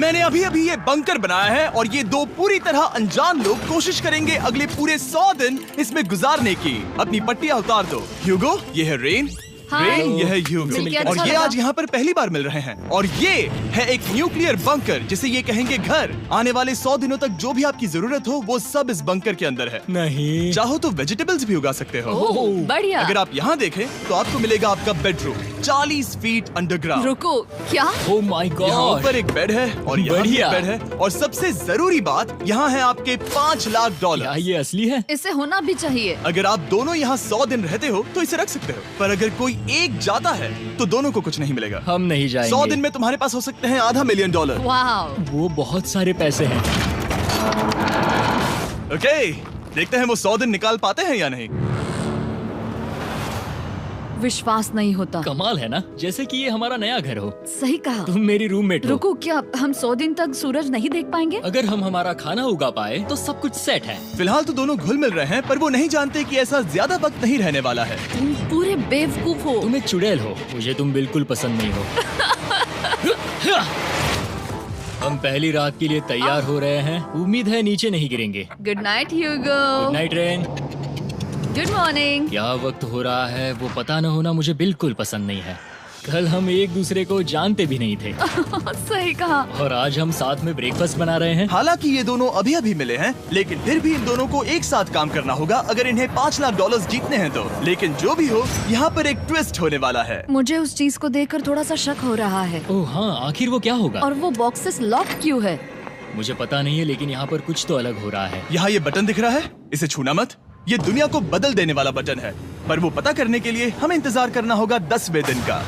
मैंने अभी अभी ये बंकर बनाया है और ये दो पूरी तरह अनजान लोग कोशिश करेंगे अगले पूरे 100 दिन इसमें गुजारने की। अपनी पट्टियाँ उतार दो। ह्यूगो, ये है रेन। रेन, ये है ह्यूगो और ये आज यहाँ पर पहली बार मिल रहे हैं। और ये है एक न्यूक्लियर बंकर जिसे ये कहेंगे घर। आने वाले 100 दिनों तक जो भी आपकी जरूरत हो वो सब इस बंकर के अंदर है। नहीं, चाहो तो वेजिटेबल्स भी उगा सकते हो। बढ़िया। अगर आप यहाँ देखें तो आपको मिलेगा आपका बेडरूम 40 फीट अंडरग्राउंड। रुको, क्या? ओह माय यहाँ गॉड, ऊपर एक बेड है और यहाँ भी एक बढ़िया। बेड है और सबसे जरूरी बात यहाँ है आपके $5 लाख। क्या ये असली है? इसे होना भी चाहिए। अगर आप दोनों यहाँ 100 दिन रहते हो तो इसे रख सकते हो, पर अगर कोई एक जाता है तो दोनों को कुछ नहीं मिलेगा। हम नहीं जाएंगे। 100 दिन में तुम्हारे पास हो सकते हैं $500 मिलियन। वाह, वो बहुत सारे पैसे हैं। ओके, देखते हैं वो 100 दिन निकाल पाते हैं या नहीं। विश्वास नहीं होता। कमाल है ना, जैसे कि ये हमारा नया घर हो। सही कहा। तुम मेरी रूममेट हो। रुको, क्या हम 100 दिन तक सूरज नहीं देख पाएंगे? अगर हम हमारा खाना उगा पाए तो सब कुछ सेट है। फिलहाल तो दोनों घुल मिल रहे हैं, पर वो नहीं जानते कि ऐसा ज्यादा वक्त नहीं रहने वाला है। तुम पूरे बेवकूफ हो। तुम एक चुड़ैल हो, मुझे तुम बिल्कुल पसंद नहीं हो। हम पहली रात के लिए तैयार हो रहे हैं। उम्मीद है नीचे नहीं गिरेंगे। Good night Hugo. Good night Rain. Good morning. क्या वक्त हो रहा है वो पता न होना मुझे बिल्कुल पसंद नहीं है। कल हम एक दूसरे को जानते भी नहीं थे सही कहा। और आज हम साथ में ब्रेकफास्ट बना रहे हैं। हालांकि ये दोनों अभी अभी मिले हैं, लेकिन फिर भी इन दोनों को एक साथ काम करना होगा अगर इन्हें $5 लाख जीतने हैं तो। लेकिन जो भी हो, यहाँ पर एक ट्विस्ट होने वाला है। मुझे उस चीज को देखकर थोड़ा सा शक हो रहा है। ओह हाँ, आखिर वो क्या होगा? और वो बॉक्सेस लॉक क्यों है? मुझे पता नहीं है, लेकिन यहाँ पर कुछ तो अलग हो रहा है। यहाँ ये बटन दिख रहा है, इसे छूना मत। ये दुनिया को बदल देने वाला बटन है, पर वो पता करने के लिए हमें इंतजार करना होगा 10वें दिन का।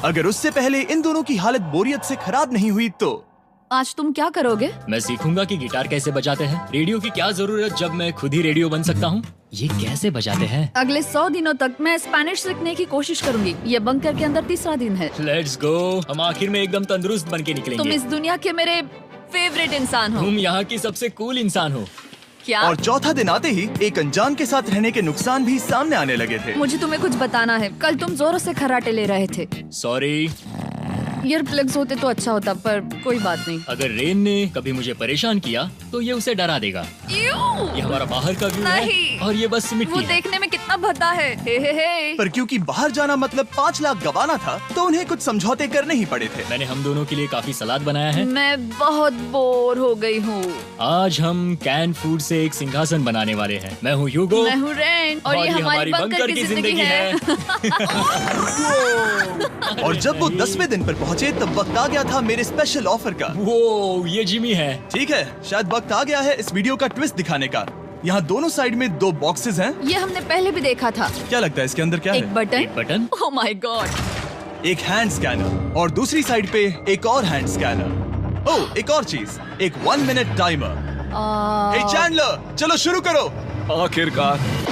अगर उससे पहले इन दोनों की हालत बोरियत से खराब नहीं हुई तो आज तुम क्या करोगे? मैं सीखूंगा कि गिटार कैसे बजाते हैं। रेडियो की क्या जरूरत जब मैं खुद ही रेडियो बन सकता हूँ। ये कैसे बजाते हैं? अगले 100 दिनों तक मैं स्पेनिश सीखने की कोशिश करूंगी। ये बंकर के अंदर तीसरा दिन है। Let's go. हम आखिर में एकदम तंदुरुस्त बन के तुम निकलेंगे। इस दुनिया के मेरे फेवरेट इंसान हो। तुम यहाँ की सबसे कूल इंसान हो। क्या? और चौथा दिन आते ही एक अनजान के साथ रहने के नुकसान भी सामने आने लगे थे। मुझे तुम्हें कुछ बताना है। कल तुम जोरों से खर्राटे ले रहे थे। सॉरी। ईयर प्लग्स होते तो अच्छा होता, पर कोई बात नहीं। अगर रेन ने कभी मुझे परेशान किया तो ये उसे डरा देगा। ये हमारा बाहर का व्यू है नहीं। और ये बस वो मिट्टी है। देखने में कितना भद्दा है। हे। पर क्योंकि बाहर जाना मतलब 5 लाख गंवाना था, तो उन्हें कुछ समझौते करने ही पड़े थे। मैंने हम दोनों के लिए काफी सलाद बनाया है। मैं बहुत बोर हो गई हूँ। आज हम कैन फूड से एक सिंहासन बनाने वाले हैं। मैं हूँ ह्यूगो मैं हूँ रेन और ये हमारी बंकर की जिंदगी है। और जब वो 10वें दिन पर पहुँचे तब वक्त आ गया था मेरे स्पेशल ऑफर का। वो ये जिमी है। ठीक है, शायद वक्त आ गया है इस वीडियो का ट्विस्ट दिखाने का। यहाँ दोनों साइड में 2 बॉक्सेस हैं। ये हमने पहले भी देखा था। क्या लगता है इसके अंदर क्या एक है? Button. Button. Oh my God. एक हैंड स्कैनर और दूसरी साइड पे एक और हैंड स्कैनर। ओह, एक और चीज, एक 1 मिनट टाइमर। हे चैंडलर, चलो शुरू करो। आखिरकार।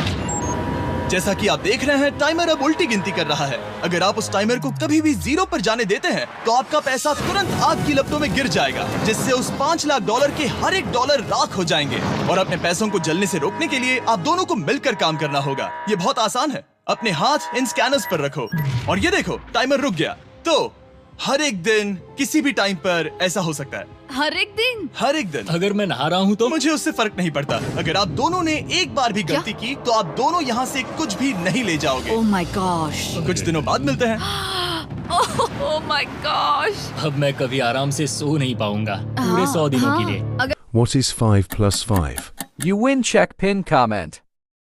जैसा कि आप देख रहे हैं, टाइमर अब उल्टी गिनती कर रहा है। अगर आप उस टाइमर को कभी भी 0 पर जाने देते हैं तो आपका पैसा तुरंत आग की लपटों में गिर जाएगा, जिससे उस $5 लाख के हर एक डॉलर राख हो जाएंगे। और अपने पैसों को जलने से रोकने के लिए आप दोनों को मिलकर काम करना होगा। ये बहुत आसान है। अपने हाथ इन स्कैनर्स पर रखो और ये देखो, टाइमर रुक गया। तो हर एक दिन किसी भी टाइम पर ऐसा हो सकता है। हर एक दिन? हर एक दिन। अगर मैं नहा रहा हूँ तो मुझे उससे फर्क नहीं पड़ता। अगर आप दोनों ने एक बार भी गलती की तो आप दोनों यहाँ से कुछ भी नहीं ले जाओगे। Oh my gosh. कुछ दिनों बाद मिलते हैं। Oh my gosh. अब मैं कभी आराम से सो नहीं पाऊंगा पूरे 100 दिनों के लिए। What is 5 plus 5? You win, check pin comment.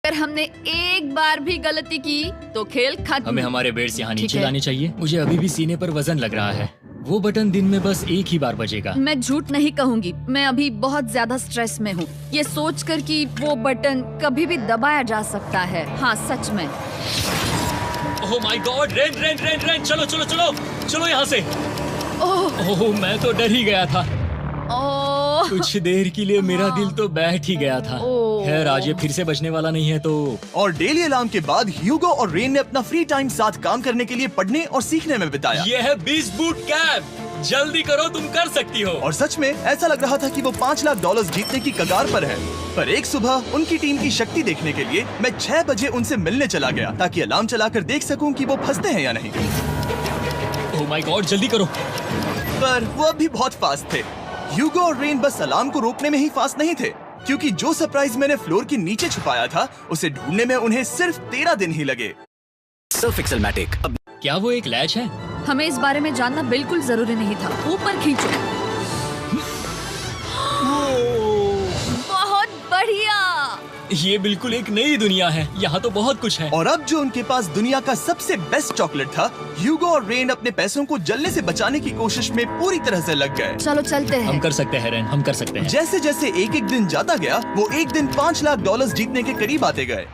अगर हमने एक बार भी गलती की तो खेल खत्म। हमें हमारे बेड्स यहाँ ठीक नीचे है। लाने चाहिए। मुझे अभी भी सीने पर वजन लग रहा है। वो बटन दिन में बस एक ही बार बजेगा। मैं झूठ नहीं कहूँगी, मैं अभी बहुत ज्यादा स्ट्रेस में हूँ, ये सोचकर कि वो बटन कभी भी दबाया जा सकता है। हाँ सच में। ओह my God, rain rain rain rain, चलो चलो चलो चलो यहाँ से। ओह मैं तो डर ही गया था। ओह कुछ देर के लिए मेरा दिल तो बैठ ही गया था। ओह। खैर आज ये फिर से बचने वाला नहीं है तो। और डेली अलार्म के बाद ह्यूगो और रेन ने अपना फ्री टाइम साथ काम करने के लिए पढ़ने और सीखने में बिताया। ये है 20 बूट कैम्प। जल्दी करो, तुम कर सकती हो। और सच में ऐसा लग रहा था कि वो $5 लाख जीतने की कगार पर है। पर एक सुबह उनकी टीम की शक्ति देखने के लिए मैं 6 बजे उनसे मिलने चला गया, ताकि अलार्म चलाकर देख सकूं कि वो फंसते हैं या नहीं। ओह माय गॉड, जल्दी करो। पर वो अब भी बहुत फास्ट थे। ह्यूगो और रेन बस अलार्म को रोकने में ही फास्ट नहीं थे, क्योंकि जो सरप्राइज मैंने फ्लोर के नीचे छुपाया था उसे ढूंढने में उन्हें सिर्फ 13 दिन ही लगे। क्या वो एक लैच है? हमें इस बारे में जानना बिल्कुल जरूरी नहीं था। ऊपर खींचो। बहुत बढ़िया। ये बिल्कुल एक नई दुनिया है। यहाँ तो बहुत कुछ है। और अब जो उनके पास दुनिया का सबसे बेस्ट चॉकलेट था, ह्यूगो और रेन अपने पैसों को जलने से बचाने की कोशिश में पूरी तरह से लग गए। चलो चलते हम हैं। कर सकते हैं रेन, हम कर सकते हैं। जैसे जैसे एक एक दिन जाता गया, वो एक दिन $5 लाख जीतने के करीब आते गए।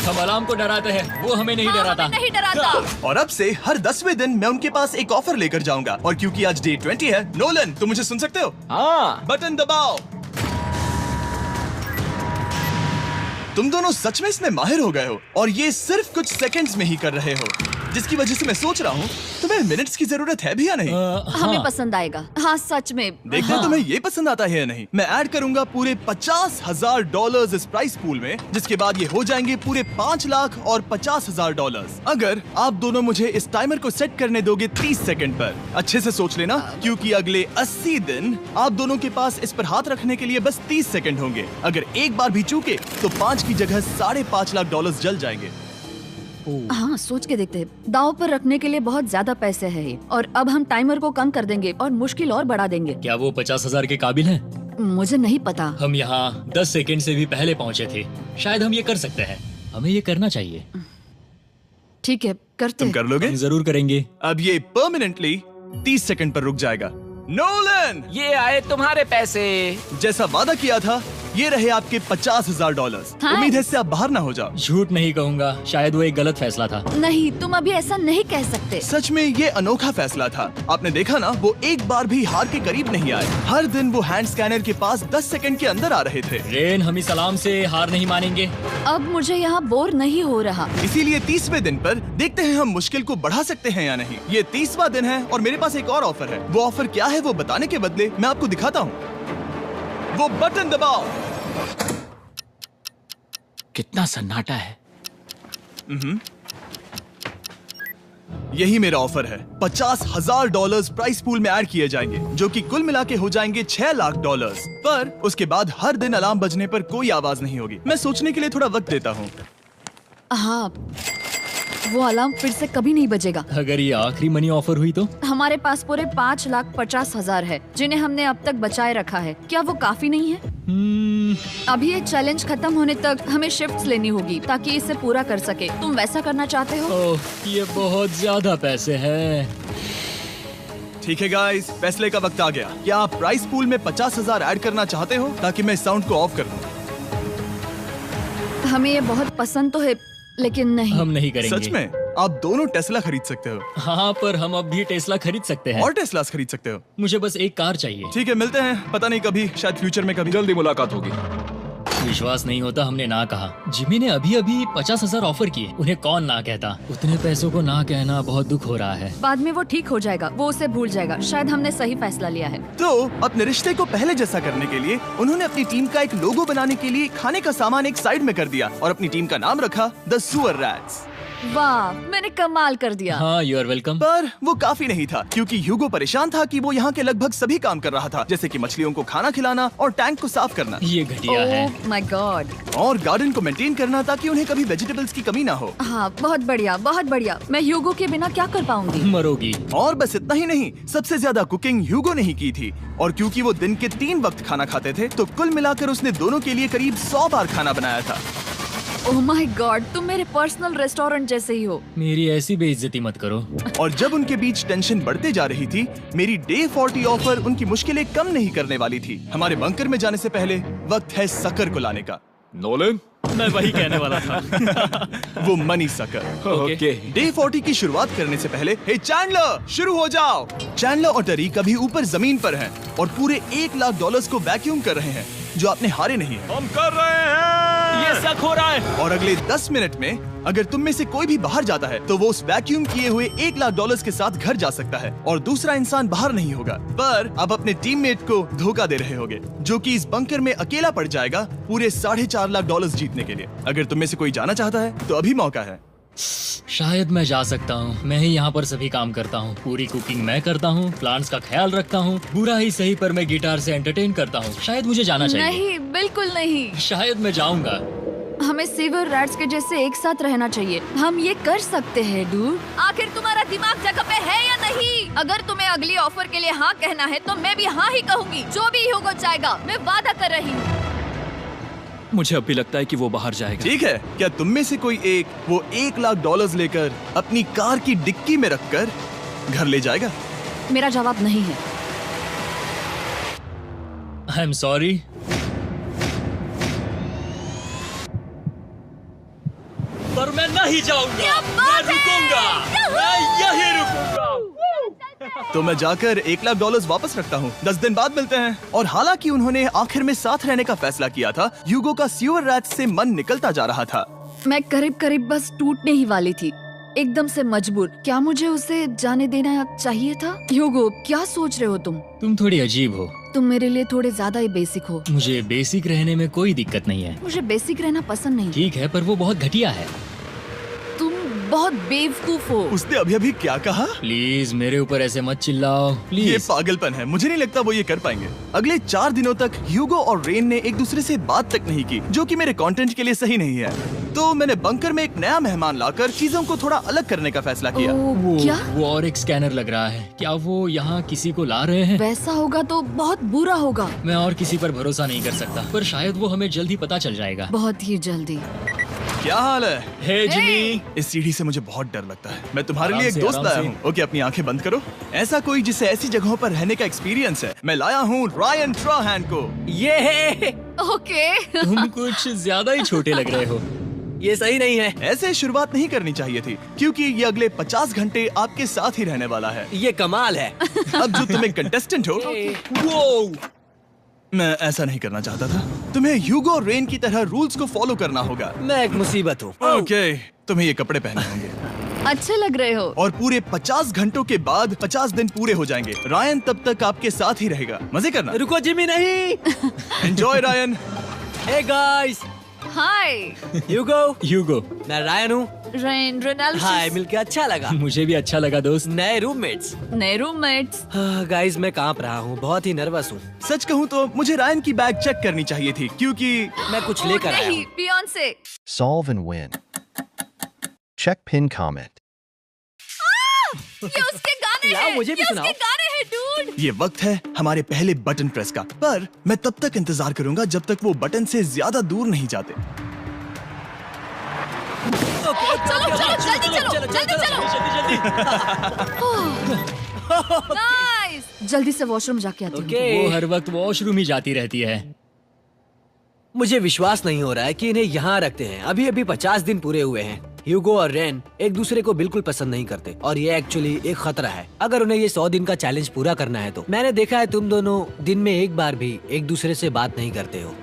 हम अलार्म को डराते हैं, वो हमें नहीं हाँ, डराता। हमें नहीं डराता। और अब से हर 10वें दिन मैं उनके पास एक ऑफर लेकर जाऊंगा। और क्योंकि आज डे 20 है, नोलन तुम मुझे सुन सकते हो? हाँ। बटन दबाओ। तुम दोनों सच में इसमें माहिर हो गए हो और ये सिर्फ कुछ सेकंड्स में ही कर रहे हो, जिसकी वजह से मैं सोच रहा हूँ तुम्हें मिनट्स की जरूरत है भी या नहीं। हमें हाँ। पसंद आएगा। हाँ सच में। देखते हैं तुम्हें ये पसंद आता है या नहीं। मैं ऐड करूंगा पूरे $50,000 इस प्राइस पूल में, जिसके बाद ये हो जाएंगे पूरे $5 लाख और $50,000 अगर आप दोनों मुझे इस टाइमर को सेट करने दोगे 30 सेकंड पर। अच्छे से सोच लेना, क्योंकि अगले 80 दिन आप दोनों के पास इस पर हाथ रखने के लिए बस 30 सेकंड होंगे। अगर एक बार भी चूके तो 5 की जगह $5.5 लाख जल जाएंगे। हाँ सोच के देखते हैं। दांव पर रखने के लिए बहुत ज्यादा पैसे है ये। और अब हम टाइमर को कम कर देंगे और मुश्किल और बढ़ा देंगे। क्या वो 50,000 के काबिल हैं? मुझे नहीं पता। हम यहाँ 10 सेकंड से भी पहले पहुँचे थे। शायद हम ये कर सकते हैं। हमें ये करना चाहिए। ठीक है करते तुम हैं। कर लोगे? हम जरूर करेंगे। अब ये परमानेंटली 30 सेकंड पर रुक जाएगा। नोलन, ये आए तुम्हारे पैसे। जैसा वादा किया था, ये रहे आपके $50,000। हाँ। उम्मीद है इससे आप बाहर ना हो जाओ। झूठ नहीं कहूँगा, शायद वो एक गलत फैसला था। नहीं तुम अभी ऐसा नहीं कह सकते। सच में ये अनोखा फैसला था। आपने देखा ना, वो एक बार भी हार के करीब नहीं आए। हर दिन वो हैंड स्कैनर के पास 10 सेकंड के अंदर आ रहे थे। रेन, हम इस अलार्म से हार नहीं मानेंगे। अब मुझे यहाँ बोर नहीं हो रहा। इसीलिए 30वें दिन पर देखते हैं हम मुश्किल को बढ़ा सकते हैं या नहीं। ये 30वां दिन है और मेरे पास एक और ऑफर है। वो ऑफर क्या है वो बताने के बदले मैं आपको दिखाता हूँ। वो बटन दबाओ। कितना सन्नाटा है। यही मेरा ऑफर है। $50,000 प्राइस पूल में ऐड किए जाएंगे, जो कि कुल मिला के हो जाएंगे $6 लाख। पर उसके बाद हर दिन अलार्म बजने पर कोई आवाज नहीं होगी। मैं सोचने के लिए थोड़ा वक्त देता हूँ। हाँ वो अलार्म फिर से कभी नहीं बजेगा। अगर ये आखिरी मनी ऑफर हुई तो? हमारे पास पूरे $5,50,000 है, जिन्हें हमने अब तक बचाए रखा है। क्या वो काफी नहीं है? अभी ये चैलेंज खत्म होने तक हमें शिफ्ट्स लेनी होगी ताकि इसे पूरा कर सके। तुम वैसा करना चाहते हो? ओह, ये बहुत ज्यादा पैसे हैं। ठीक है गाइस, फैसले का वक्त आ गया। क्या आप प्राइस पूल में 50,000 ऐड करना चाहते हो ताकि मैं साउंड को ऑफ कर दूं? हमें ये बहुत पसंद तो है, लेकिन नहीं। हम नहीं करेंगे। सच में? आप दोनों टेस्ला खरीद सकते हो हाँ, पर हम अब भी टेस्ला खरीद सकते हैं। और टेस्लास खरीद सकते हो। मुझे बस एक कार चाहिए। ठीक है, मिलते हैं। पता नहीं कभी, शायद फ्यूचर में कभी। जल्दी मुलाकात होगी। विश्वास नहीं होता हमने ना कहा। जिमी ने अभी अभी 50,000 ऑफर किए। उन्हें कौन ना कहता। उतने पैसों को ना कहना बहुत दुख हो रहा है। बाद में वो ठीक हो जाएगा, वो उसे भूल जाएगा। शायद हमने सही फैसला लिया है। तो अपने रिश्ते को पहले जैसा करने के लिए उन्होंने अपनी टीम का एक लोगो बनाने के लिए खाने का सामान एक साइड में कर दिया और अपनी टीम का नाम रखा द सुअर रैट्स। वाह, मैंने कमाल कर दिया। हाँ, यू आर वेलकम। पर वो काफी नहीं था, क्योंकि ह्यूगो परेशान था कि वो यहाँ के लगभग सभी काम कर रहा था, जैसे कि मछलियों को खाना खिलाना और टैंक को साफ करना ये घटिया है। ओह माय गॉड। और गार्डन को मेंटेन करना ताकि उन्हें कभी वेजिटेबल्स की कमी ना हो। हाँ बहुत बढ़िया, बहुत बढ़िया। मैं ह्यूगो के बिना क्या कर पाऊंगी? मरोगी। और बस इतना ही नहीं, सबसे ज्यादा कुकिंग ह्यूगो ने ही की थी। और क्योंकि वो दिन के 3 वक्त खाना खाते थे, तो कुल मिलाकर उसने दोनों के लिए करीब 100 बार खाना बनाया था। ओह माय गॉड, तुम मेरे पर्सनल रेस्टोरेंट जैसे ही हो। मेरी ऐसी बेइज्जती मत करो। और जब उनके बीच टेंशन बढ़ते जा रही थी, मेरी डे 40 ऑफर उनकी मुश्किलें कम नहीं करने वाली थी। हमारे बंकर में जाने से पहले वक्त है सकर को लाने का। नोलन, मैं वही कहने वाला था। वो मनी सकर। ओके। डे 40 की शुरुआत करने से पहले, हे चैंडलर, शुरू हो जाओ। चैंडलर और टरीक अभी ऊपर जमीन पर हैं और पूरे $1 लाख को वैक्यूम कर रहे हैं, जो आपने हारे नहीं है। हम कर रहे हैं। ये शक हो रहा है। और अगले 10 मिनट में अगर तुम में से कोई भी बाहर जाता है, तो वो उस वैक्यूम किए हुए $1 लाख के साथ घर जा सकता है और दूसरा इंसान बाहर नहीं होगा। पर आप अपने टीममेट को धोखा दे रहे होगे, जो कि इस बंकर में अकेला पड़ जाएगा पूरे $4.5 लाख जीतने के लिए। अगर तुम में से कोई जाना चाहता है, तो अभी मौका है। शायद मैं जा सकता हूँ। मैं ही यहाँ पर सभी काम करता हूँ। पूरी कुकिंग मैं करता हूँ, प्लांट्स का ख्याल रखता हूँ। बुरा ही सही पर मैं गिटार से एंटरटेन करता हूँ। शायद मुझे जाना चाहिए। नहीं, बिल्कुल नहीं। शायद मैं जाऊंगा। हमें सीवर रैट्स के जैसे एक साथ रहना चाहिए। हम ये कर सकते हैं डूड। आखिर तुम्हारा दिमाग जगह पे है या नहीं? अगर तुम्हें अगली ऑफर के लिए हाँ कहना है तो मैं भी हाँ ही कहूँगी। जो भी होगा जाएगा, मैं वादा कर रही हूँ। मुझे अब भी लगता है कि वो बाहर जाएगा। ठीक है, क्या तुम में से कोई एक वो $1,00,000 लेकर अपनी कार की डिक्की में रखकर घर ले जाएगा? मेरा जवाब नहीं है। I am sorry. पर मैं नहीं जाऊंगा। मैं रुकूंगा। मैं यही रुकूंगा। तो मैं जाकर $1,00,000 वापस रखता हूँ। 10 दिन बाद मिलते हैं। और हालांकि उन्होंने आखिर में साथ रहने का फैसला किया था, ह्यूगो का सीवर रैट्स से मन निकलता जा रहा था। मैं करीब करीब बस टूटने ही वाली थी, एकदम से मजबूर। क्या मुझे उसे जाने देना चाहिए था? ह्यूगो, क्या सोच रहे हो तुम? तुम थोड़ी अजीब हो। तुम मेरे लिए थोड़े ज्यादा ही बेसिक हो। मुझे बेसिक रहने में कोई दिक्कत नहीं है। मुझे बेसिक रहना पसंद नहीं। ठीक है, पर वो बहुत घटिया है। तुम बहुत बेवकूफ हो। उसने अभी अभी क्या कहा? प्लीज मेरे ऊपर ऐसे मत चिल्लाओ, ये प्लीज। पागलपन है। मुझे नहीं लगता वो ये कर पाएंगे। अगले 4 दिनों तक ह्यूगो और रेन ने एक दूसरे से बात तक नहीं की, जो कि मेरे कंटेंट के लिए सही नहीं है। तो मैंने बंकर में एक नया मेहमान लाकर चीजों को थोड़ा अलग करने का फैसला किया। ओ, क्या? वो और एक स्कैनर लग रहा है। क्या वो यहाँ किसी को ला रहे हैं? वैसा होगा तो बहुत बुरा होगा। मैं और किसी पर भरोसा नहीं कर सकता, पर शायद वो हमें जल्द ही पता चल जाएगा। बहुत ही जल्दी। क्या हाल है? हे जिमी। इस सीढ़ी से मुझे बहुत डर लगता है। मैं तुम्हारे आराम लिए एक से, दोस्त आराम लाया से। हूँ। ओके, अपनी आंखें बंद करो। ऐसा कोई जिसे ऐसी जगहों पर रहने का एक्सपीरियंस है। मैं लाया हूँ रायन ट्राहैन को। ये है। ओके। तुम कुछ ज्यादा ही छोटे लग रहे हो। ये सही नहीं है। ऐसे शुरुआत नहीं करनी चाहिए थी, क्योंकि ये अगले 50 घंटे आपके साथ ही रहने वाला है। ये कमाल है। अब जो तुम एक कंटेस्टेंट हो, वो मैं ऐसा नहीं करना चाहता था। तुम्हें ह्यूगो और रेन की तरह रूल्स को फॉलो करना होगा। मैं एक मुसीबत हूँ। ओके, तुम्हें ये कपड़े पहनने होंगे। अच्छे लग रहे हो। और पूरे 50 घंटों के बाद 50 दिन पूरे हो जाएंगे। रायन तब तक आपके साथ ही रहेगा। मजे करना। रुको जिमी, नहीं। Enjoy Ryan. हे गाइस, हाय ह्यूगो, मैं रायन हूँ। रेनाल्ड। हाय, मिलके अच्छा लगा। मुझे भी अच्छा लगा दोस्त। नए रूममेट्स। नए रूममेट्स। गाइस, मैं कांप रहा हूँ, बहुत ही नर्वस हूँ। सच कहूँ तो मुझे रायन की बैग चेक करनी चाहिए थी, क्योंकि मैं कुछ लेकर आया नहीं, हूँ। Beyonce. Solve and win. Check pin comment. ये उसके गाने लाओ, हैं। मुझे भी ये सुनाओ। उसके गाने हैं डूड। ये वक्त है हमारे पहले बटन प्रेस का। पर मैं तब तक इंतजार करूंगा जब तक वो बटन से ज्यादा दूर नहीं जाते। चलो जल्दी नाइस। जल्दी से वॉशरूम जाके आती हूँ। वो हर वक्त वॉशरूम ही जाती रहती है। मुझे विश्वास नहीं हो रहा है कि इन्हें यहाँ रखते हैं। अभी अभी 50 दिन पूरे हुए हैं। ह्यूगो और रेन एक दूसरे को बिल्कुल पसंद नहीं करते और ये एक्चुअली एक खतरा है। अगर उन्हें ये 100 दिन का चैलेंज पूरा करना है तो। मैंने देखा है तुम दोनों दिन में एक बार भी एक दूसरे से बात नहीं करते हो।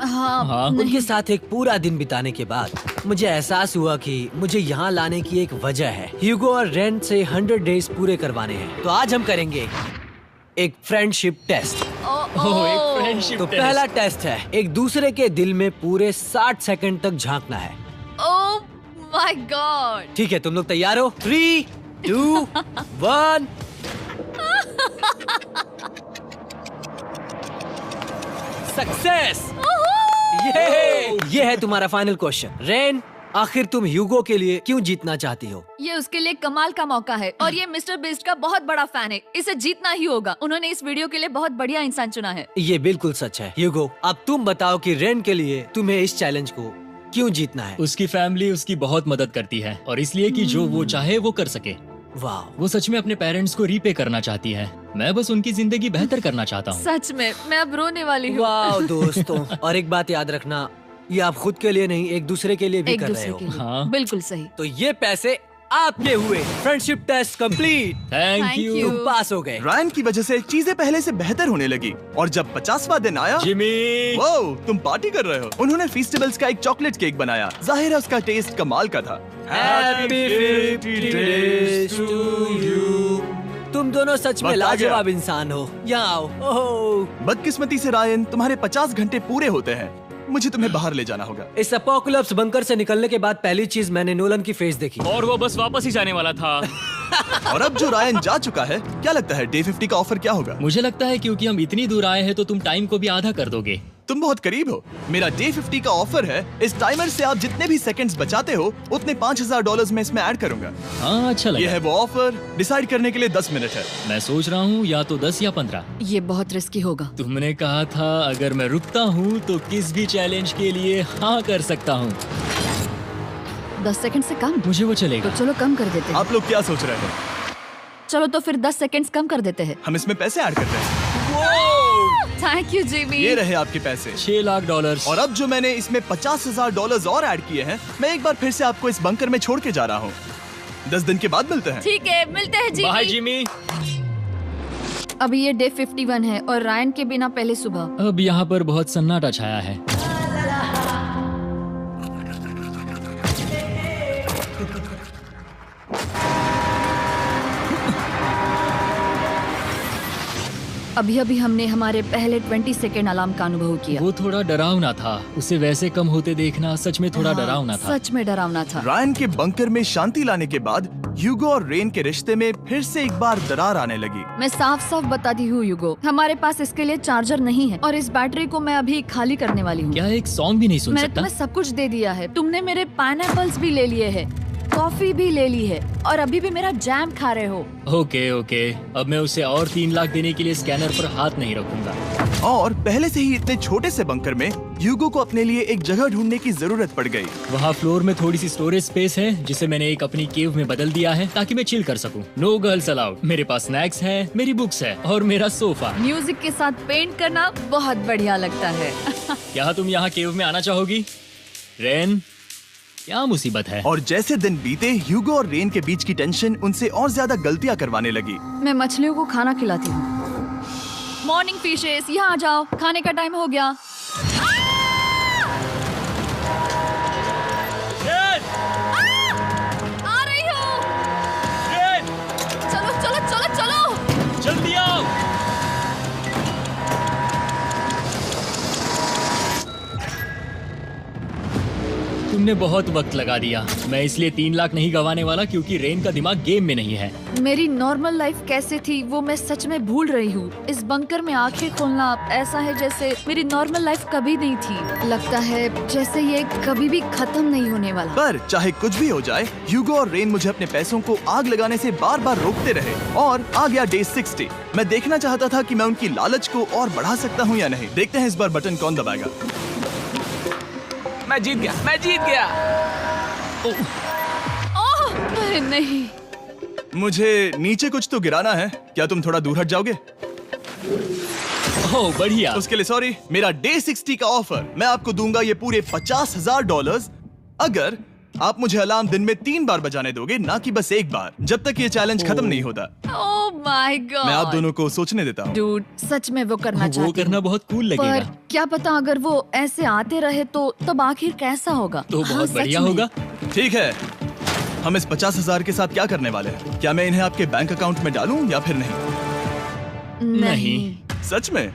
हाँ, उनके साथ एक पूरा दिन बिताने के बाद मुझे एहसास हुआ कि मुझे यहाँ लाने की एक वजह है। ह्यूगो और रेन से 100 डेज पूरे करवाने हैं। तो आज हम करेंगे एक फ्रेंडशिप टेस्ट। एक फ्रेंडशिप तो पहला टेस्ट है, एक दूसरे के दिल में पूरे 60 सेकंड तक झांकना है। ओह माय गॉड। ठीक है, तुम लोग तैयार हो? 3, 2, 1। सक्सेस। ये है तुम्हारा फाइनल क्वेश्चन। रेन, आखिर तुम ह्यूगो के लिए क्यों जीतना चाहती हो? ये उसके लिए कमाल का मौका है और ये मिस्टर बीस्ट का बहुत बड़ा फैन है। इसे जीतना ही होगा। उन्होंने इस वीडियो के लिए बहुत बढ़िया इंसान चुना है। ये बिल्कुल सच है। ह्यूगो, अब तुम बताओ कि रेन के लिए तुम्हें इस चैलेंज को क्यों जीतना है? उसकी फैमिली उसकी बहुत मदद करती है और इसलिए कि जो वो चाहे वो कर सके। वाह, वो सच में अपने पेरेंट्स को रीपे करना चाहती है। मैं बस उनकी जिंदगी बेहतर करना चाहता हूँ। सच में मैं अब रोने वाली हूँ। वाह दोस्तों। और एक बात याद रखना, ये आप खुद के लिए नहीं, एक दूसरे के लिए भी एक कर रहे दूसरे हो। के लिए। हाँ। बिल्कुल सही। तो ये पैसे आपके हुए। Friendship test complete. Thank Thank you you। तुम पास हो गए। रायन की वजह से चीजें पहले से बेहतर होने लगी। और जब 50वां दिन आया, जिमी। वो तुम पार्टी कर रहे हो। उन्होंने फीस्टेबल्स का एक चॉकलेट केक बनाया। जाहिर है उसका टेस्ट कमाल का था। Happy 50 days to you। तुम दोनों सच में वक्त आ गया। लाजवाब इंसान हो। यहाँ आओ। ओह, बदकिस्मती से रायन, तुम्हारे 50 घंटे पूरे होते हैं। मुझे तुम्हें बाहर ले जाना होगा। इस अपोकलिप्स बंकर से निकलने के बाद पहली चीज मैंने नोलन की फेस देखी। और वो बस वापस ही जाने वाला था। और अब जो रायन जा चुका है, क्या लगता है डे 50 का ऑफर क्या होगा? मुझे लगता है क्योंकि हम इतनी दूर आए हैं तो तुम टाइम को भी आधा कर दोगे। तुम बहुत करीब हो। मेरा डे 50 का ऑफर है, इस टाइमर से आप जितने भी सेकंड्स बचाते हो उतने $5000 में इसमें ऐड करूंगा। हाँ, अच्छा ये लगा। है वो ऑफर। डिसाइड करने के लिए 10 मिनट है। मैं सोच रहा हूँ या तो 10 या 15। ये बहुत रिस्की होगा। तुमने कहा था अगर मैं रुकता हूँ तो किस भी चैलेंज के लिए हाँ कर सकता हूँ। 10 सेकंड से कम? मुझे वो तो चलेगा। चलो कम कर देते हैं। आप लोग क्या सोच रहे हैं? चलो तो फिर 10 सेकंड्स कम कर देते हैं। हम इसमें पैसे ऐड करते हैं। Thank you Jimmy. ये रहे आपके पैसे। $6 लाख। और अब जो मैंने इसमें $50,000 और ऐड किए हैं, मैं एक बार फिर से आपको इस बंकर में छोड़ के जा रहा हूँ। 10 दिन के बाद मिलते हैं। ठीक है, मिलते हैं बाय जिमी। जिमी। अभी ये डे 51 है और रायन के बिना पहले सुबह। अब यहाँ पर बहुत सन्नाटा छाया है। अभी अभी हमने हमारे पहले 20 सेकेंड अलार्म का अनुभव किया। वो थोड़ा डरावना था। उसे वैसे कम होते देखना सच में थोड़ा हाँ, डरावना था। सच में डरावना था। रायन के बंकर में शांति लाने के बाद ह्यूगो और रेन के रिश्ते में फिर से एक बार दरार आने लगी। मैं साफ साफ बताती हूँ यूगो, हमारे पास इसके लिए चार्जर नहीं है और इस बैटरी को मैं अभी खाली करने वाली हूँ। क्या एक सॉन्ग भी नहीं सुन मैंने सकता? तुम्हें सब कुछ दे दिया है। तुमने मेरे पाइनएप्पल्स भी ले लिए हैं, कॉफी भी ले ली है और अभी भी मेरा जैम खा रहे हो। ओके ओके, अब मैं उसे और 3 लाख देने के लिए स्कैनर पर हाथ नहीं रखूंगा। और पहले से ही इतने छोटे से बंकर में ह्यूगो को अपने लिए एक जगह ढूंढने की जरूरत पड़ गई। वहाँ फ्लोर में थोड़ी सी स्टोरेज स्पेस है जिसे मैंने एक अपनी केव में बदल दिया है ताकि मैं चिल कर सकूं। No girls allowed. मेरे पास स्नैक्स है, मेरी बुक्स है और मेरा सोफा। म्यूजिक के साथ पेंट करना बहुत बढ़िया लगता है। क्या तुम यहाँ केव में आना चाहोगी? रेन, क्या मुसीबत है? और जैसे दिन बीते, ह्यूगो और रेन के बीच की टेंशन उनसे और ज्यादा गलतियां करवाने लगी। मैं मछलियों को खाना खिलाती हूँ। मॉर्निंग फिशेस, यहाँ आ जाओ, खाने का टाइम हो गया। आ रही हूँ। चलो चलो चलो चलो। जल्दी आओ। तुमने बहुत वक्त लगा दिया। मैं इसलिए 3 लाख नहीं गंवाने वाला क्योंकि रेन का दिमाग गेम में नहीं है। मेरी नॉर्मल लाइफ कैसे थी वो मैं सच में भूल रही हूँ। इस बंकर में आंखें खोलना ऐसा है जैसे मेरी नॉर्मल लाइफ कभी नहीं थी। लगता है जैसे ये कभी भी खत्म नहीं होने वाला। पर चाहे कुछ भी हो जाए, ह्यूगो और रेन मुझे अपने पैसों को आग लगाने से बार बार रोकते रहे। और आ गया डे 60। मैं देखना चाहता था कि मैं उनकी लालच को और बढ़ा सकता हूँ या नहीं। देखते हैं इस बार बटन कौन दबाएगा। मैं जीत गया। ओह नहीं। मुझे नीचे कुछ तो गिराना है। क्या तुम थोड़ा दूर हट जाओगे? ओह बढ़िया। उसके लिए सॉरी। मेरा डे 60 का ऑफर, मैं आपको दूंगा ये पूरे $50,000 अगर आप मुझे अलार्म दिन में 3 बार बजाने दोगे, ना कि बस एक बार, जब तक ये चैलेंज खत्म नहीं होता। ओह माय गॉड। मैं आप दोनों को सोचने देता हूँ। डूड, सच में वो करना वो चाहती करना हूँ। बहुत कूल पर लगेगा। क्या पता अगर वो ऐसे आते रहे तो तब आखिर कैसा होगा? तो हाँ, बहुत सच बढ़िया में। होगा। ठीक है, हम इस 50,000 के साथ क्या करने वाले हैं? क्या मैं इन्हें आपके बैंक अकाउंट में डालूं या फिर नहीं? नहीं। सच में?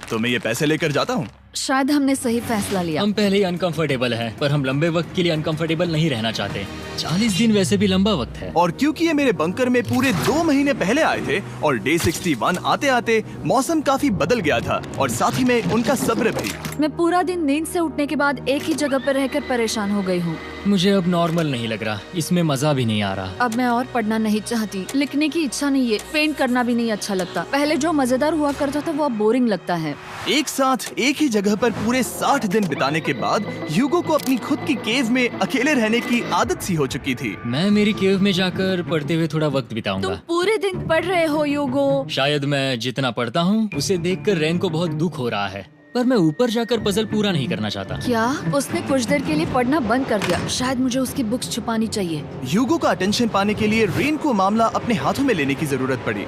तो मैं ये पैसे लेकर जाता हूँ। शायद हमने सही फैसला लिया। हम पहले ही अनकंफर्टेबल हैं, पर हम लंबे वक्त के लिए अनकंफर्टेबल नहीं रहना चाहते। 40 दिन वैसे भी लंबा वक्त है। और क्योंकि ये मेरे बंकर में पूरे 2 महीने पहले आए थे और डे 61 आते आते मौसम काफी बदल गया था और साथ ही में उनका सब्र भी। मैं पूरा दिन नींद से उठने के बाद एक ही जगह पर रहकर परेशान हो गई हूँ। मुझे अब नॉर्मल नहीं लग रहा, इसमें मजा भी नहीं आ रहा। अब मैं और पढ़ना नहीं चाहती, लिखने की इच्छा नहीं है, पेंट करना भी नहीं अच्छा लगता। पहले जो मजेदार हुआ करता था वो अब बोरिंग लगता है। एक साथ एक ही जगह पर पूरे 60 दिन बिताने के बाद ह्यूगो को अपनी खुद की केव में अकेले रहने की आदत सी हो चुकी थी। मैं मेरी केव में जाकर पढ़ते हुए थोड़ा वक्त तुम बिताऊंगा। पूरे दिन पढ़ रहे हो यूगो। शायद मैं जितना पढ़ता हूँ उसे देखकर रेन को बहुत दुख हो रहा है, पर मैं ऊपर जाकर पजल पूरा नहीं करना चाहता। क्या उसने कुछ देर के लिए पढ़ना बंद कर दिया? शायद मुझे उसकी बुक्स छुपानी चाहिए। ह्यूगो का अटेंशन पाने के लिए रेन को मामला अपने हाथों में लेने की जरूरत पड़ी।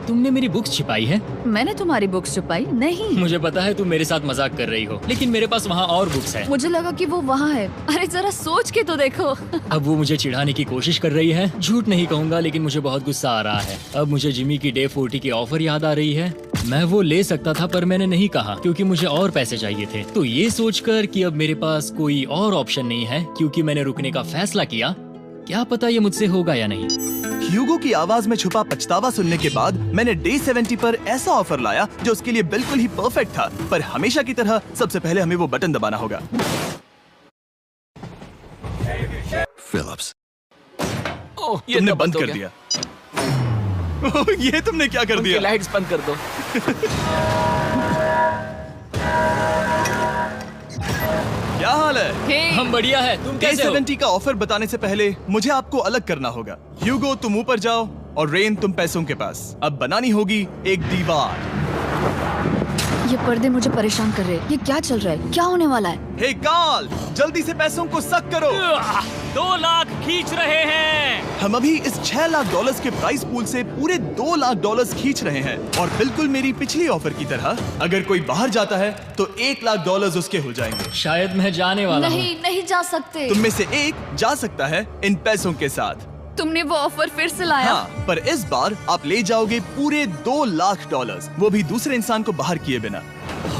तुमने मेरी बुक्स छिपाई है? मैंने तुम्हारी बुक्स छुपाई नहीं। मुझे पता है तुम मेरे साथ मजाक कर रही हो, लेकिन मेरे पास वहाँ और बुक्स हैं। मुझे लगा कि वो वहाँ है। अरे जरा सोच के तो देखो। अब वो मुझे चिढ़ाने की कोशिश कर रही है। झूठ नहीं कहूँगा, लेकिन मुझे बहुत गुस्सा आ रहा है। अब मुझे जिमी की डे 40 की ऑफर याद आ रही है। मैं वो ले सकता था पर मैंने नहीं कहा क्योंकि मुझे और पैसे चाहिए थे। तो ये सोचकर कि अब मेरे पास कोई और ऑप्शन नहीं है क्योंकि मैंने रुकने का फैसला किया, क्या पता ये मुझसे होगा या नहीं। ह्यूगो की आवाज में छुपा पछतावा सुनने के बाद मैंने डे 70 पर ऐसा ऑफर लाया जो उसके लिए बिल्कुल ही परफेक्ट था। पर हमेशा की तरह सबसे पहले हमें वो बटन दबाना होगा। Phillips. ओह, ये तुमने तो बंद हो कर गया। दिया। ओह, ये तुमने क्या कर उनकी दिया? लाइट्स बंद कर दो। क्या हाल है? हे, हम बढ़िया है, तुम डे कैसे हो? 70 का ऑफर बताने से पहले मुझे आपको अलग करना होगा। ह्यूगो तुम ऊपर जाओ और रेन तुम पैसों के पास। अब बनानी होगी एक दीवार। ये पर्दे मुझे परेशान कर रहे हैं। ये क्या चल रहा है? क्या होने वाला है? हे कार्ल, जल्दी से पैसों को सक करो। 2 लाख खींच रहे हैं। हम अभी इस 6 लाख डॉलर्स के प्राइस पूल से पूरे 2 लाख डॉलर्स खींच रहे हैं और बिल्कुल मेरी पिछली ऑफर की तरह अगर कोई बाहर जाता है तो 1 लाख डॉलर्स उसके हो जाएंगे। शायद मैं जाने वाला हूँ। नहीं, नहीं जा सकते। तुम में से एक जा सकता है इन पैसों के साथ। तुमने वो ऑफर फिर से लाया? हाँ, पर इस बार आप ले जाओगे पूरे 2 लाख डॉलर्स, वो भी दूसरे इंसान को बाहर किए बिना।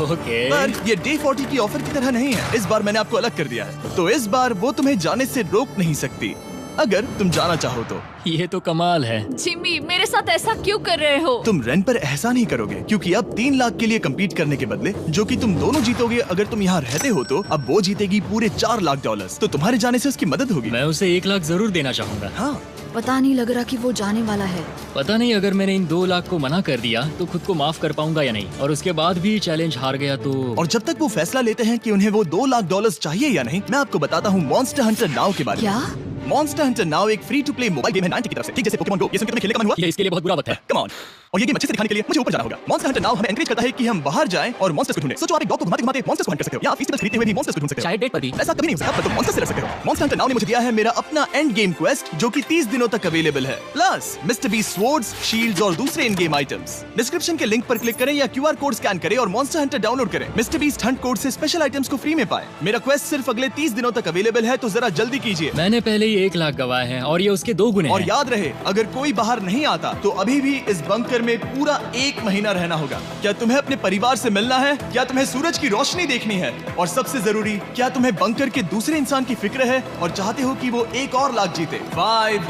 ओके। पर ये डे 40 की ऑफर की तरह नहीं है। इस बार मैंने आपको अलग कर दिया है, तो इस बार वो तुम्हें जाने से रोक नहीं सकती अगर तुम जाना चाहो तो। ये तो कमाल है। जिमी, मेरे साथ ऐसा क्यों कर रहे हो? तुम रेंट पर एहसान ही करोगे क्योंकि अब 3 लाख के लिए कम्पीट करने के बदले जो कि तुम दोनों जीतोगे अगर तुम यहाँ रहते हो, तो अब वो जीतेगी पूरे 4 लाख डॉलर्स। तो तुम्हारे जाने से उसकी मदद होगी। मैं उसे 1 लाख जरूर देना चाहूंगा। हाँ, पता नहीं लग रहा कि वो जाने वाला है। पता नहीं अगर मैंने इन 2 लाख को मना कर दिया तो खुद को माफ कर पाऊंगा या नहीं, और उसके बाद भी चैलेंज हार गया तो। और जब तक वो फैसला लेते हैं कि उन्हें वो 2 लाख डॉलर्स चाहिए या नहीं, मैं आपको बताता हूँ मॉन्स्टर हंटर नाउ के बारे में। क्या? मॉन्स्टर हंटर नाउ एक free to play mobile game है 90 की तरफ से, ठीक जैसे पोकेमॉन गो। ये सुनकर तुम्हें खेलने का मन हुआ? ये इसके लिए बहुत बुरा वक्त है। Come on. और ये गेम अच्छे से दिखाने के लिए मुझे ऊपर जाना होगा। मॉन्स्टर हंटर नाउ हमें एनकरेज करता है कि हम बाहर जाएं और मॉन्स्टर्स को ढूंढें। सोचो आप एक डॉग को घुमाते घुमाते मॉन्स्टर्स को हंट कर सकते हो, या फेस्टिवल खरीदते हुए भी मॉन्स्टर्स को ढूंढ सकते हो। शायद डेट पर भी। ऐसा कभी नहीं हो सकता, पर तुम मॉन्स्टर्स से लड़ सकते हो। मॉन्स्टर हंटर नाउ ने मुझे दिया है मेरा अपना एंड गेम क्वेस्ट जो कि 30 दिनों तक अवेलेबल है, plus mister beast swords, shields और दूसरे इन गेम आइटम्स। डिस्क्रिप्शन के लिंक पर क्लिक करें या QR कोड स्कैन करें और मॉन्स्टर हंटर डाउनलोड करें। मिस्टर बीस्ट हंट कोड से स्पेशल आइटम्स को फ्री में पाएं। मेरा क्वेस्ट सिर्फ अगले 30 दिनों तक अवेलेबल है, तो जरा जल्दी कीजिए। मैंने पहले ही 1 लाख गवाए हैं और ये उसके 2 गुने और हैं। याद रहे, अगर कोई बाहर नहीं आता तो अभी भी इस बंकर में पूरा 1 महीना रहना होगा। क्या तुम्हें अपने परिवार से मिलना है? क्या तुम्हें सूरज की रोशनी देखनी है? और सबसे जरूरी, क्या तुम्हें बंकर के दूसरे इंसान की फिक्र है और चाहते हो कि वो 1 और लाख जीते? 5,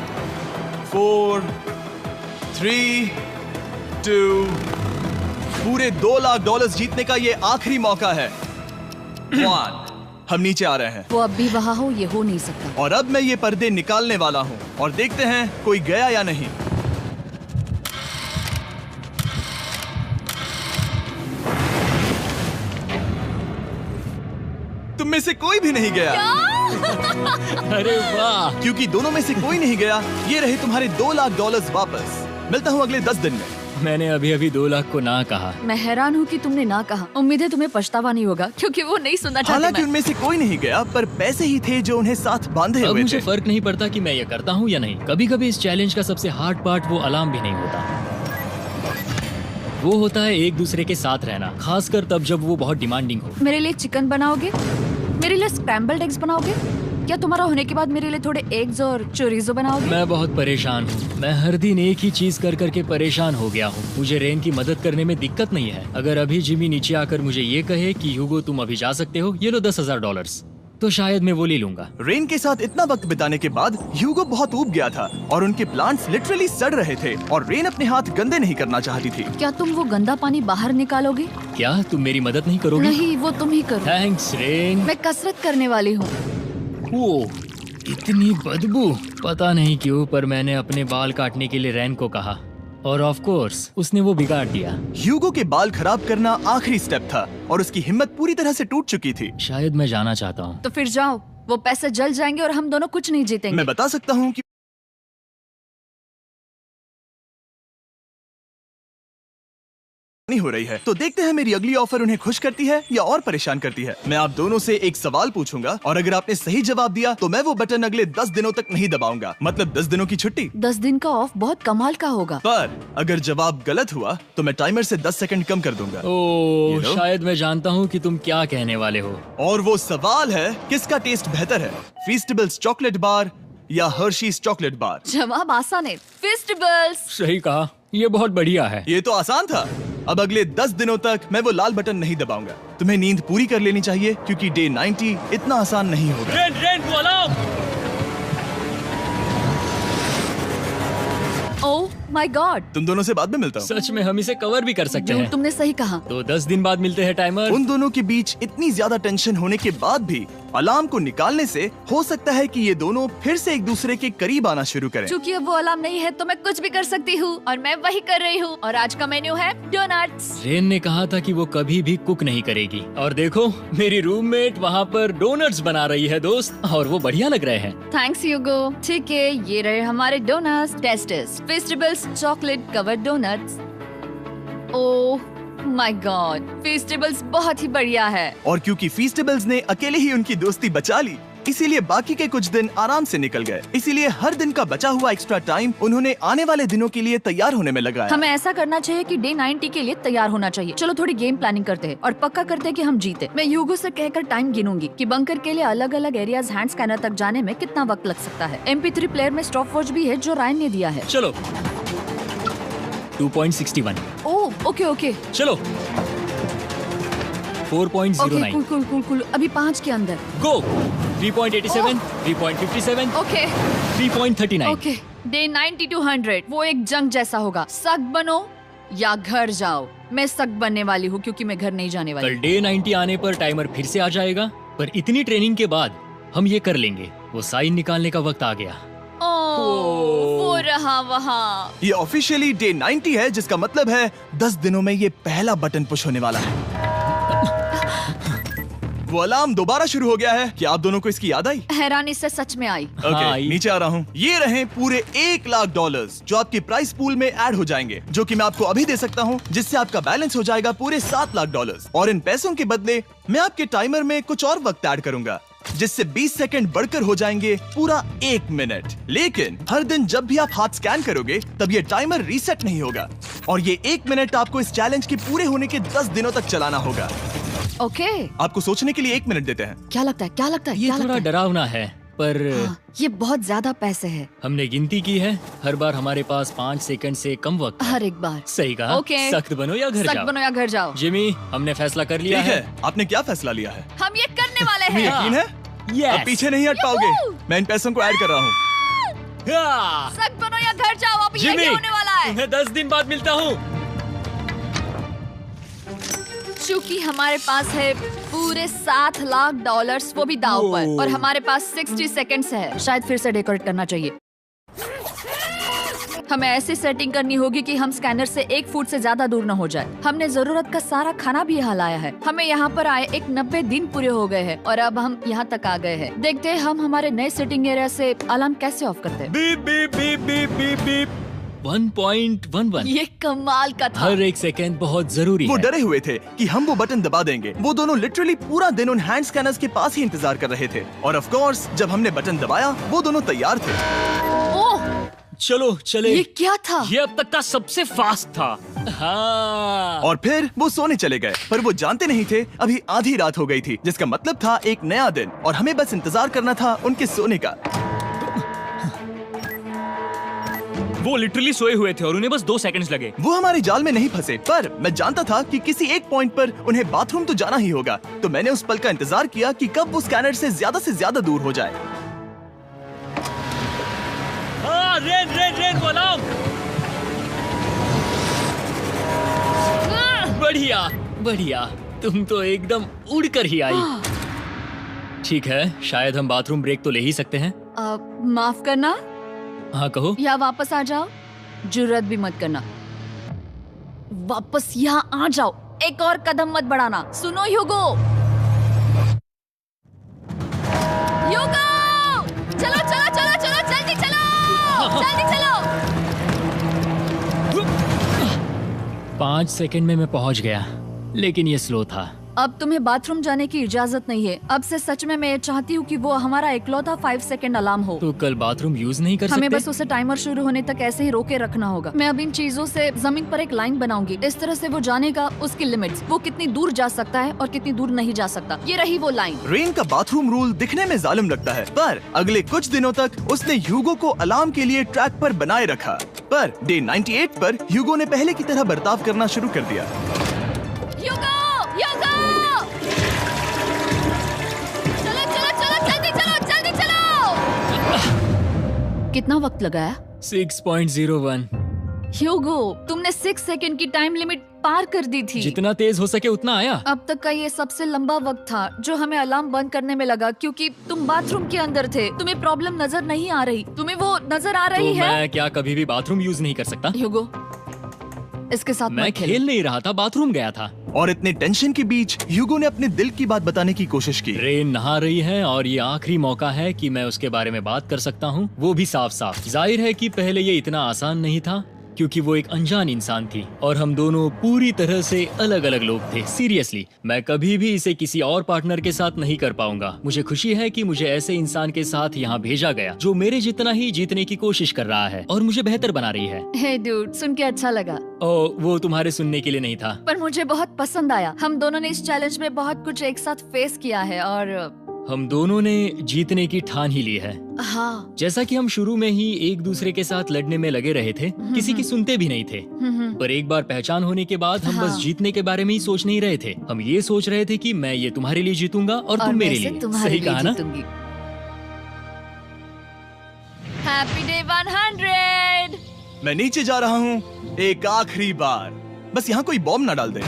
4, 3, 2, पूरे 2 लाख डॉलर्स जीतने का ये आखिरी मौका है। 1, हम नीचे आ रहे हैं वो अब भी वहाँ हो, ये हो नहीं सकता। और अब मैं ये पर्दे निकालने वाला हूँ और देखते हैं कोई गया या नहीं। तुम में से कोई भी नहीं गया। अरे वाह। क्योंकि दोनों में से कोई नहीं गया, ये रहे तुम्हारे 2 लाख डॉलर्स वापस। मिलता हूँ अगले 10 दिन में। मैंने अभी अभी 2 लाख को ना कहा। मैं हैरान हूँ कि तुमने ना कहा। उम्मीद है तुम्हें पछतावा नहीं होगा क्योंकि वो नहीं सुनना चाहते। हालांकि मैं। उनमें से कोई नहीं गया, पर पैसे ही थे जो उन्हें साथ बांधे अब हुए मुझे थे। फर्क नहीं पड़ता कि मैं ये करता हूँ या नहीं। कभी कभी इस चैलेंज का सबसे हार्ड पार्ट वो अलार्म भी नहीं होता, वो होता है एक दूसरे के साथ रहना, खासकर तब जब वो बहुत डिमांडिंग हो। मेरे लिए चिकन बनाओगे? मेरे लिए स्क्रैम्बल्ड एग्स बनाओगे? क्या तुम्हारा होने के बाद मेरे लिए थोड़े एग्स और चोरिजो बनाओगे? मैं बहुत परेशान हूँ। मैं हर दिन एक ही चीज कर करके परेशान हो गया हूँ। मुझे रेन की मदद करने में दिक्कत नहीं है। अगर अभी जिमी नीचे आकर मुझे ये कहे कि ह्यूगो तुम अभी जा सकते हो, ये लो $10,000, तो शायद मैं वो ले लूंगा। रेन के साथ इतना वक्त बिताने के बाद ह्यूगो बहुत ऊब गया था और उनके प्लांट्स लिटरली सड़ रहे थे और रेन अपने हाथ गंदे नहीं करना चाहती थी। क्या तुम वो गंदा पानी बाहर निकालोगे? क्या तुम मेरी मदद नहीं करोगी? नहीं, वो तुम ही करो। Thanks rain. मैं कसरत करने वाली हूँ। ओ, इतनी बदबू। पता नहीं क्यों, पर मैंने अपने बाल काटने के लिए रेन को कहा और ऑफ कोर्स उसने वो बिगाड़ दिया। ह्यूगो के बाल खराब करना आखिरी स्टेप था और उसकी हिम्मत पूरी तरह से टूट चुकी थी। शायद मैं जाना चाहता हूँ। तो फिर जाओ, वो पैसे जल जाएंगे और हम दोनों कुछ नहीं जीतेंगे। मैं बता सकता हूँ कि नहीं हो रही है, तो देखते हैं मेरी अगली ऑफर उन्हें खुश करती है या और परेशान करती है। मैं आप दोनों से एक सवाल पूछूंगा और अगर आपने सही जवाब दिया तो मैं वो बटन अगले 10 दिनों तक नहीं दबाऊंगा, मतलब 10 दिनों की छुट्टी। 10 दिन का ऑफ बहुत कमाल का होगा। पर अगर जवाब गलत हुआ तो मैं टाइमर से 10 सेकंड कम कर दूंगा। ओ, You know? शायद मैं जानता हूँ कि तुम क्या कहने वाले हो। और वो सवाल है, किसका टेस्ट बेहतर है, फीस्टेबल्स चॉकलेट बार या हर्शीज चॉकलेट बार? जवाब आसान है, फेस्टिवल्स। सही कहा, ये बहुत बढ़िया है। ये तो आसान था। अब अगले 10 दिनों तक मैं वो लाल बटन नहीं दबाऊंगा। तुम्हें नींद पूरी कर लेनी चाहिए क्योंकि डे 90 इतना आसान नहीं होगा। रेन वो अलार्म। ओह माय गॉड, तुम दोनों से बाद में मिलता हूँ। सच में हम इसे कवर भी कर सकते हैं। तुमने सही कहा। तो 10 दिन बाद मिलते हैं टाइमर। उन दोनों के बीच इतनी ज्यादा टेंशन होने के बाद भी अलार्म को निकालने से हो सकता है कि ये दोनों फिर से एक दूसरे के करीब आना शुरू करें। क्योंकि अब वो अलार्म नहीं है तो मैं कुछ भी कर सकती हूँ और मैं वही कर रही हूँ। और आज का मेन्यू है डोनट्स। रेन ने कहा था कि वो कभी भी कुक नहीं करेगी और देखो मेरी रूममेट वहाँ पर डोनट्स बना रही है दोस्त, और वो बढ़िया लग रहे हैं। Thanks Hugo. ठीक है, ये रहे हमारे donuts. Tastes festivals chocolate covered donuts. Oh my God, festivals बहुत ही बढ़िया है। और क्योंकि फीस्टेबल्स ने अकेले ही उनकी दोस्ती बचा ली, इसीलिए बाकी के कुछ दिन आराम से निकल गए। इसीलिए हर दिन का बचा हुआ एक्स्ट्रा टाइम उन्होंने आने वाले दिनों के लिए तैयार होने में लगाया। हमें ऐसा करना चाहिए कि डे 90 के लिए तैयार होना चाहिए। चलो थोड़ी गेम प्लानिंग करते हैं और पक्का करते हैं कि हम जीते। मैं ह्यूगो से कहकर टाइम गिनूंगी कि बंकर के लिए अलग अलग एरियाज हैंड स्कैनर तक जाने में कितना वक्त लग सकता है। MP3 प्लेयर में स्टॉप वॉच भी है जो रायन ने दिया है। चलो 2.61। ओह ओके ओके चलो 4.09। Cool cool cool cool. अभी 5 के अंदर। गो 3.87, 3.57, ओके 3.39। ओके। डे 90 to 100 वो एक जंग जैसा होगा। सख्त बनो या घर जाओ। मैं सख्त बनने वाली हूँ क्योंकि मैं घर नहीं जाने वाली। कल डे 90 आने पर टाइमर फिर से आ जाएगा, पर इतनी ट्रेनिंग के बाद हम ये कर लेंगे। वो साइन निकालने का वक्त आ गया। वो रहा वहाँ। ये ऑफिशियली डे 90 है, जिसका मतलब है 10 दिनों में ये पहला बटन पुश होने वाला है। वो अलार्म दोबारा शुरू हो गया है। क्या आप दोनों को इसकी याद आई? हैरानी से सच में आई। ओके, नीचे आ रहा हूँ। ये रहे पूरे $1,00,000 जो आपके प्राइस पूल में ऐड हो जाएंगे, जो कि मैं आपको अभी दे सकता हूँ, जिससे आपका बैलेंस हो जाएगा पूरे $7,00,000। और इन पैसों के बदले मैं आपके टाइमर में कुछ और वक्त ऐड करूंगा, जिससे 20 सेकंड बढ़कर हो जाएंगे पूरा 1 मिनट। लेकिन हर दिन जब भी आप हाथ स्कैन करोगे तब ये टाइमर रीसेट नहीं होगा, और ये 1 मिनट आपको इस चैलेंज के पूरे होने के 10 दिनों तक चलाना होगा। ओके। आपको सोचने के लिए 1 मिनट देते हैं। क्या लगता है, क्या लगता है, ये क्या थोड़ा लगता है? डरावना है, पर हाँ, ये बहुत ज्यादा पैसे हैं। हमने गिनती की है, हर बार हमारे पास 5 सेकंड से कम वक्त है। हर एक बार। सही कहा। ओके। सख्त बनो या घर सख्त जाओ। बनो या घर जाओ। जिमी, हमने फैसला कर लिया ठीक है। है, आपने क्या फैसला लिया है? हम ये करने वाले तुम्हें हैं। यकीन है? Yes. अब पीछे नहीं हट पाओगे। मैं इन पैसों को ऐड कर रहा हूँ। हाँ। सख्त बनो या घर जाओ। अब जिमी, यही होने वाला है। तुम्हें 10 दिन बाद मिलता हूँ। चूंकि हमारे पास है पूरे $7,00,000 वो भी दाव पर, और हमारे पास 60 सेकंड्स है। शायद फिर से डेकोरेट करना चाहिए। हमें ऐसी सेटिंग करनी होगी कि हम स्कैनर से 1 फुट से ज्यादा दूर न हो जाए। हमने जरूरत का सारा खाना भी यहाँ लाया है। हमें यहाँ पर आए 90 दिन पूरे हो गए हैं और अब हम यहाँ तक आ गए हैं। देखते हैं हम हमारे नए सेटिंग एरिया से अलार्म कैसे ऑफ करते हैं। Beep beep beep beep beep beep. 1.11। ये कमाल का था। हर एक सेकंड बहुत जरूरी वो है। डरे हुए थे कि हम वो बटन दबा देंगे। वो दोनों लिटरली पूरा दिन उन हैंड स्कैनर्स के पास ही इंतजार कर रहे थे, और ऑफ कोर्स जब हमने बटन दबाया वो दोनों तैयार थे। ओह, चलो चले। ये क्या था? ये अब तक का सबसे फास्ट था। हाँ। और फिर वो सोने चले गए, पर वो जानते नहीं थे अभी आधी रात हो गई थी, जिसका मतलब था एक नया दिन, और हमें बस इंतजार करना था उनके सोने का। वो लिटरली सोए हुए थे और उन्हें बस 2 सेकंड्स लगे। वो हमारे जाल में नहीं फंसे, पर मैं जानता था कि किसी एक पॉइंट पर उन्हें बाथरूम तो जाना ही होगा, तो मैंने उस पल का इंतजार किया कि कब वो स्कैनर से ज्यादा दूर हो जाए। हाँ, रेन वो अलार्म। बढ़िया बढ़िया, तुम तो एकदम उड़कर ही आई। ठीक है, शायद हम बाथरूम ब्रेक तो ले ही सकते हैं। माफ करना हाँ कहो। या वापस आ जाओ। जुर्रत भी मत करना। वापस यहाँ आ जाओ। एक और कदम मत बढ़ाना। सुनो ह्यूगो। ह्यूगो, चलो चलो चलो चलो, जल्दी चलो, जल्दी चलो। 5 सेकंड में मैं पहुंच गया, लेकिन ये स्लो था। अब तुम्हें बाथरूम जाने की इजाजत नहीं है। अब से सच में मैं चाहती हूँ कि वो हमारा इकलौता 5 सेकंड अलार्म हो। तो कल बाथरूम यूज नहीं कर हमें सकते? बस उसे टाइमर शुरू होने तक ऐसे ही रोके रखना होगा। मैं अब इन चीजों से जमीन पर एक लाइन बनाऊंगी। इस तरह से वो जानेगा उसकी लिमिट्स, वो कितनी दूर जा सकता है और कितनी दूर नहीं जा सकता। ये रही वो लाइन। रेन का बाथरूम रूल दिखने में जालिम लगता है, पर अगले कुछ दिनों तक उसने ह्यूगो को अलार्म के लिए ट्रैक पर बनाए रखा। पर डे 98 पर ह्यूगो ने पहले की तरह बर्ताव करना शुरू कर दिया। ह्यूगो! ह्यूगो! चलो चलो चलो जल्दी चलो जल्दी चलो। कितना वक्त लगाया? 6.01। ह्यूगो, तुमने 6 सेकंड की टाइम लिमिट पार कर दी थी। जितना तेज हो सके उतना आया। अब तक का ये सबसे लंबा वक्त था जो हमें अलार्म बंद करने में लगा, क्योंकि तुम बाथरूम के अंदर थे। तुम्हें प्रॉब्लम नजर नहीं आ रही। तुम्हें वो नजर आ रही तो है? मैं क्या कभी भी बाथरूम यूज नहीं कर सकता? ह्यूगो, इसके साथ मैं मत खेलो। खेल नहीं रहा था, बाथरूम गया था। और इतने टेंशन के बीच ह्यूगो ने अपने दिल की बात बताने की कोशिश की। रेन नहा रही है और ये आखिरी मौका है कि मैं उसके बारे में बात कर सकता हूँ, वो भी साफ साफ। जाहिर है कि पहले ये इतना आसान नहीं था, क्योंकि वो एक अनजान इंसान थी और हम दोनों पूरी तरह से अलग अलग लोग थे। सीरियसली, मैं कभी भी इसे किसी और पार्टनर के साथ नहीं कर पाऊंगा। मुझे खुशी है कि मुझे ऐसे इंसान के साथ यहाँ भेजा गया जो मेरे जितना ही जीतने की कोशिश कर रहा है और मुझे बेहतर बना रही है। हे डूड, सुन के अच्छा लगा, ओ, वो तुम्हारे सुनने के लिए नहीं था। पर मुझे बहुत पसंद आया। हम दोनों ने इस चैलेंज में बहुत कुछ एक साथ फेस किया है और हम दोनों ने जीतने की ठान ही ली है। हाँ। जैसा कि हम शुरू में ही एक दूसरे के साथ लड़ने में लगे रहे थे, किसी की सुनते भी नहीं थे। पर एक बार पहचान होने के बाद हम बस जीतने के बारे में ही सोच नहीं रहे थे। हम ये सोच रहे थे कि मैं ये तुम्हारे लिए जीतूंगा और तुम मेरे लिए। सही कहा ना? Happy day 100। मैं नीचे जा रहा हूँ एक आखिरी बार, बस यहाँ कोई बॉम्ब ना डाल दे।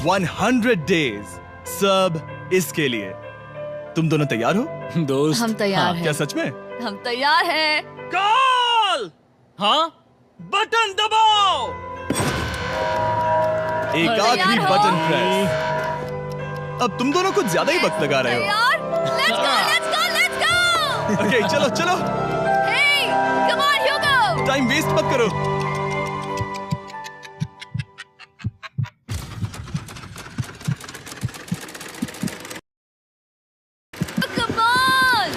100 डेज, सब इसके लिए। तुम दोनों तैयार हो? दोस्त, हम तैयार हाँ, हैं। क्या सच में? हम तैयार हैं। कॉल! हाँ, बटन दबाओ। एक तैयार आखिरी हो? Button press. अब तुम दोनों कुछ ज्यादा ही वक्त लगा रहे हो। तैयार? Let's go, let's go, let's go! Okay, चलो चलो, Hey, come on, Hugo! Time waste मत करो। Come on!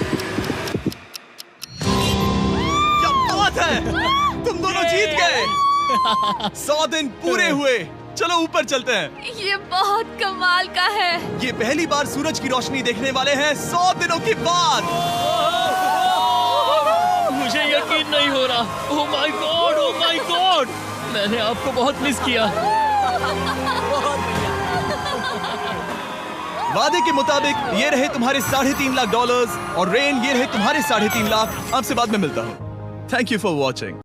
क्या बात है, तुम दोनों जीत गए। 100 दिन पूरे हुए। चलो ऊपर चलते हैं। ये बहुत कमाल का है। ये पहली बार सूरज की रोशनी देखने वाले हैं 100 दिनों के बाद। मुझे यकीन नहीं हो रहा। ओह my God, oh my God, मैंने आपको बहुत मिस किया। वादे के मुताबिक ये रहे तुम्हारे $3.5 लाख और रेन ये रहे तुम्हारे $3.5 लाख। आपसे बाद में मिलता हूँ। Thank you for watching.